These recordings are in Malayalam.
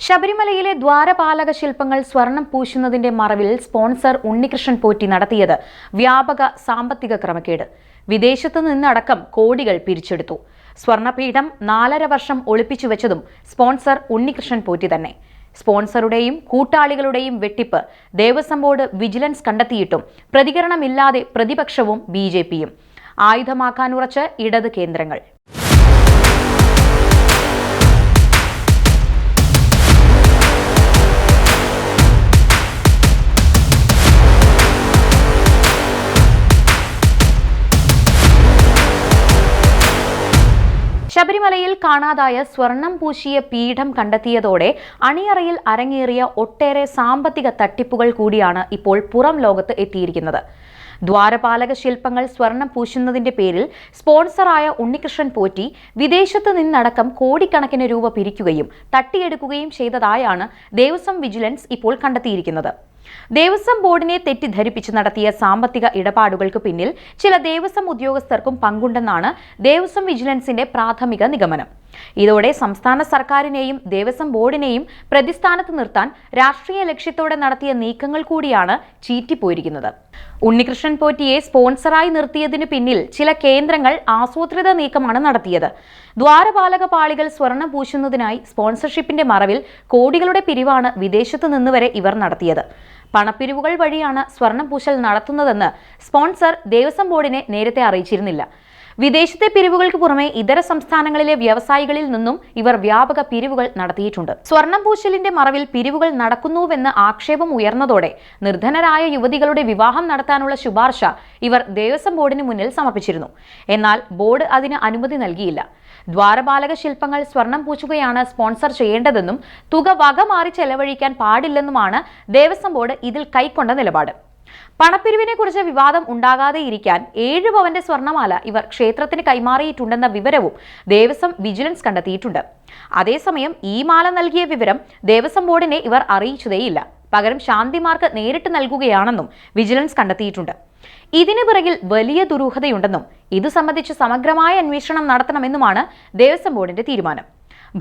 ശബരിമലയിലെ ദ്വാരപാലക ശില്പങ്ങൾ സ്വർണം പൂശുന്നതിന്റെ മറവിൽ സ്പോൺസർ ഉണ്ണികൃഷ്ണൻ പോറ്റി നടത്തിയത് വ്യാപക സാമ്പത്തിക ക്രമക്കേട്. വിദേശത്തു നിന്നടക്കം കോടികൾ പിരിച്ചെടുത്തു. സ്വർണപീഠം 4.5 വർഷം ഒളിപ്പിച്ചു വെച്ചതും സ്പോൺസർ ഉണ്ണികൃഷ്ണൻ പോറ്റി തന്നെ. സ്പോൺസറുടെയും കൂട്ടാളികളുടെയും വെട്ടിപ്പ് ദേവസ്വം ബോർഡ് വിജിലൻസ് കണ്ടെത്തിയിട്ടും പ്രതികരണമില്ലാതെ പ്രതിപക്ഷവും ബിജെപിയും. ആയുധമാക്കാനുറച്ച് ഇടത് കേന്ദ്രങ്ങൾ. ശബരിമലയിൽ കാണാതായ സ്വർണം പൂശിയ പീഠം കണ്ടെത്തിയതോടെ അണിയറയിൽ അരങ്ങേറിയ ഒട്ടേറെ സാമ്പത്തിക തട്ടിപ്പുകൾ കൂടിയാണ് ഇപ്പോൾ പുറം ലോകത്ത് എത്തിയിരിക്കുന്നത്. ദ്വാരപാലക ശില്പങ്ങൾ സ്വർണം പൂശുന്നതിന്റെ പേരിൽ സ്പോൺസറായ ഉണ്ണികൃഷ്ണൻ പോറ്റി വിദേശത്ത് നിന്നടക്കം കോടിക്കണക്കിന് രൂപ പിരിക്കുകയും തട്ടിയെടുക്കുകയും ചെയ്തതായാണ് ദേവസ്വം വിജിലൻസ് ഇപ്പോൾ കണ്ടെത്തിയിരിക്കുന്നത്. ദേവസ്വം ബോർഡിനെ തെറ്റിദ്ധരിപ്പിച്ച് നടത്തിയ സാമ്പത്തിക ഇടപാടുകൾക്ക് പിന്നിൽ ചില ദേവസ്വം ഉദ്യോഗസ്ഥർക്കും പങ്കുണ്ടെന്നാണ് ദേവസ്വം വിജിലൻസിന്റെ പ്രാഥമിക നിഗമനം. ഇതോടെ സംസ്ഥാന സർക്കാരിനെയും ദേവസ്വം ബോർഡിനെയും പ്രതിസ്ഥാനത്ത് നിർത്താൻ രാഷ്ട്രീയ ലക്ഷ്യത്തോടെ നടത്തിയ നീക്കങ്ങൾ കൂടിയാണ് ചീറ്റിപ്പോയിരിക്കുന്നത്. ഉണ്ണികൃഷ്ണൻ പോറ്റിയെ സ്പോൺസറായി നിർത്തിയതിനു പിന്നിൽ ചില കേന്ദ്രങ്ങൾ ആസൂത്രിത നീക്കമാണ് നടത്തിയത്. ദ്വാരപാലക പാളികൾ സ്വർണം പൂശുന്നതിനായി സ്പോൺസർഷിപ്പിന്റെ മറവിൽ കോടികളുടെ പിരിവാണ് വിദേശത്തു നിന്നുവരെ ഇവർ നടത്തിയത്. പണപ്പിരിവുകൾ വഴിയാണ് സ്വർണം പൂശൽ നടത്തുന്നതെന്ന് സ്പോൺസർ ദേവസ്വം ബോർഡിനെ നേരത്തെ അറിയിച്ചിരുന്നില്ല. വിദേശത്തെ പിരിവുകൾക്ക് പുറമെ ഇതര സംസ്ഥാനങ്ങളിലെ വ്യവസായികളിൽ നിന്നും ഇവർ വ്യാപക പിരിവുകൾ നടത്തിയിട്ടുണ്ട്. സ്വർണം പൂശലിന്റെ മറവിൽ പിരിവുകൾ നടക്കുന്നുവെന്ന് ആക്ഷേപം ഉയർന്നതോടെ നിർധനരായ യുവതികളുടെ വിവാഹം നടത്താനുള്ള ശുപാർശ ഇവർ ദേവസ്വം ബോർഡിന് മുന്നിൽ സമർപ്പിച്ചിരുന്നു. എന്നാൽ ബോർഡ് അതിന് അനുമതി നൽകിയില്ല. ദ്വാരപാലക ശില്പങ്ങൾ സ്വർണം പൂശുകയാണ് സ്പോൺസർ ചെയ്യേണ്ടതെന്നും തുക വകമാറി ചെലവഴിക്കാൻ പാടില്ലെന്നുമാണ് ദേവസ്വം ബോർഡ് ഇതിൽ കൈക്കൊണ്ട നിലപാട്. പണപ്പിരിവിനെ കുറിച്ച് വിവാദം ഉണ്ടാകാതെ ഇരിക്കാൻ 7 പവന്റെ സ്വർണമാല ഇവർ ക്ഷേത്രത്തിന് കൈമാറിയിട്ടുണ്ടെന്ന വിവരവും ദേവസ്വം വിജിലൻസ് കണ്ടെത്തിയിട്ടുണ്ട്. അതേസമയം ഈ മാല നൽകിയ വിവരം ദേവസ്വം ബോർഡിനെ ഇവർ അറിയിച്ചതേയില്ല. പകരം ശാന്തിമാർക്ക് നേരിട്ട് നൽകുകയാണെന്നും വിജിലൻസ് കണ്ടെത്തിയിട്ടുണ്ട്. ഇതിനു പിറകിൽ വലിയ ദുരൂഹതയുണ്ടെന്നും ഇതു സംബന്ധിച്ച് സമഗ്രമായ അന്വേഷണം നടത്തണമെന്നുമാണ് ദേവസ്വം ബോർഡിന്റെ തീരുമാനം.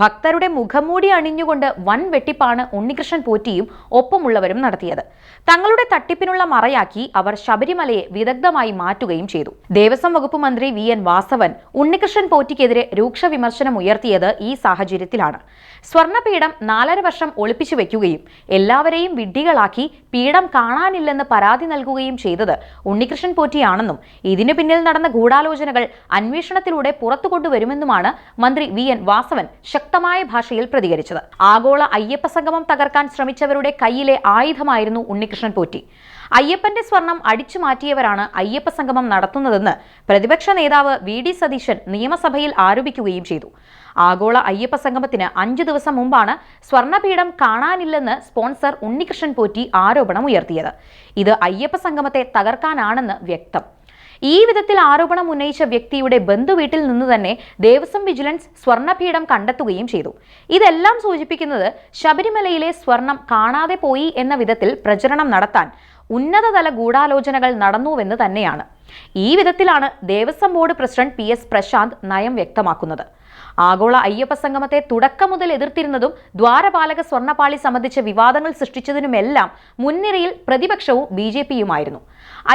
ഭക്തരുടെ മുഖംമൂടി അണിഞ്ഞുകൊണ്ട് വൻ വെട്ടിപ്പാണ് ഉണ്ണികൃഷ്ണൻ പോറ്റിയും ഒപ്പമുള്ളവരും നടത്തിയത്. തങ്ങളുടെ തട്ടിപ്പിനുള്ള മറയാക്കി അവർ ശബരിമലയെ വിദഗ്ധമായി മാറ്റുകയും ചെയ്തു. ദേവസ്വം വകുപ്പ് മന്ത്രി VN വാസവൻ ഉണ്ണികൃഷ്ണൻ പോറ്റിക്കെതിരെ രൂക്ഷ വിമർശനം ഉയർത്തിയത് ഈ സാഹചര്യത്തിലാണ്. സ്വർണപീഠം 4.5 വർഷം ഒളിപ്പിച്ചു വെക്കുകയും എല്ലാവരെയും വിഡ്ഢികളാക്കി പീഠം കാണാനില്ലെന്ന് പരാതി നൽകുകയും ചെയ്തത് ഉണ്ണികൃഷ്ണൻ പോറ്റിയാണെന്നും ഇതിനു പിന്നിൽ നടന്ന ഗൂഢാലോചനകൾ അന്വേഷണത്തിലൂടെ പുറത്തു കൊണ്ടുവരുമെന്നുമാണ് മന്ത്രി VN വാസവൻ ശക്തമായ ഭാഷയിൽ പ്രതികരിച്ചത്. ആഗോള അയ്യപ്പ സംഗമം തകർക്കാൻ ശ്രമിച്ചവരുടെ കയ്യിലെ ആയുധമായിരുന്നു ഉണ്ണികൃഷ്ണൻ പോറ്റി. അയ്യപ്പന്റെ സ്വർണം അടിച്ചു മാറ്റിയവരാണ് അയ്യപ്പ സംഗമം നടത്തുന്നതെന്ന് പ്രതിപക്ഷ നേതാവ് VD സതീശൻ നിയമസഭയിൽ ആരോപിക്കുകയും ചെയ്തു. ആഗോള അയ്യപ്പ സംഗമത്തിന് 5 ദിവസം മുമ്പാണ് സ്വർണപീഠം കാണാനില്ലെന്ന് സ്പോൺസർ ഉണ്ണികൃഷ്ണൻ പോറ്റി ആരോപണം ഉയർത്തിയത്. ഇത് അയ്യപ്പ സംഗമത്തെ തകർക്കാനാണെന്ന് വ്യക്തം. ഈ വിധത്തിൽ ആരോപണം ഉന്നയിച്ച വ്യക്തിയുടെ ബന്ധുവീട്ടിൽ നിന്ന് തന്നെ ദേവസ്വം വിജിലൻസ് സ്വർണപീഠം കണ്ടെത്തുകയും ചെയ്തു. ഇതെല്ലാം സൂചിപ്പിക്കുന്നത് ശബരിമലയിലെ സ്വർണം കാണാതെ പോയി എന്ന വിധത്തിൽ പ്രചരണം നടത്താൻ ഉന്നതതല ഗൂഢാലോചനകൾ നടന്നുവെന്ന് തന്നെയാണ്. ഈ വിധത്തിലാണ് Devaswom board president PS Prashanth നയം വ്യക്തമാക്കുന്നത്. ആഗോള അയ്യപ്പ സംഗമത്തെ തുടക്കം മുതൽ എതിർത്തിരുന്നതും ദ്വാരപാലക സ്വർണപാളി സംബന്ധിച്ച വിവാദങ്ങൾ സൃഷ്ടിച്ചതിനുമെല്ലാം മുൻനിരയിൽ പ്രതിപക്ഷവും BJPയുമായിരുന്നു.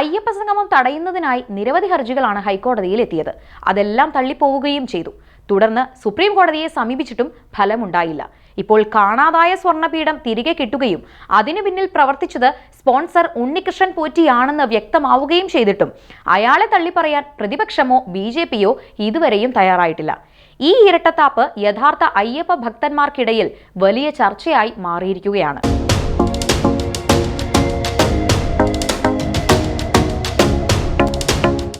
അയ്യപ്പ സംഗമം തടയുന്നതിനായി നിരവധി ഹർജികളാണ് ഹൈക്കോടതിയിൽ എത്തിയത്. അതെല്ലാം തള്ളിപ്പോവുകയും ചെയ്തു. തുടർന്ന് സുപ്രീം കോടതിയെ സമീപിച്ചിട്ടും ഫലമുണ്ടായില്ല. ഇപ്പോൾ കാണാതായ സ്വർണപീഠം തിരികെ കിട്ടുകയും അതിനു പിന്നിൽ പ്രവർത്തിച്ചത് സ്പോൺസർ ഉണ്ണികൃഷ്ണൻ പോറ്റിയാണെന്ന് വ്യക്തമാവുകയും ചെയ്തിട്ടും അയാളെ തള്ളിപ്പറയാൻ പ്രതിപക്ഷമോ BJPയോ ഇതുവരെയും തയ്യാറായിട്ടില്ല. ഈ ഇരട്ടത്താപ്പ് യഥാർത്ഥ അയ്യപ്പ ഭക്തന്മാർക്കിടയിൽ വലിയ ചർച്ചയായി മാറിയിരിക്കുകയാണ്.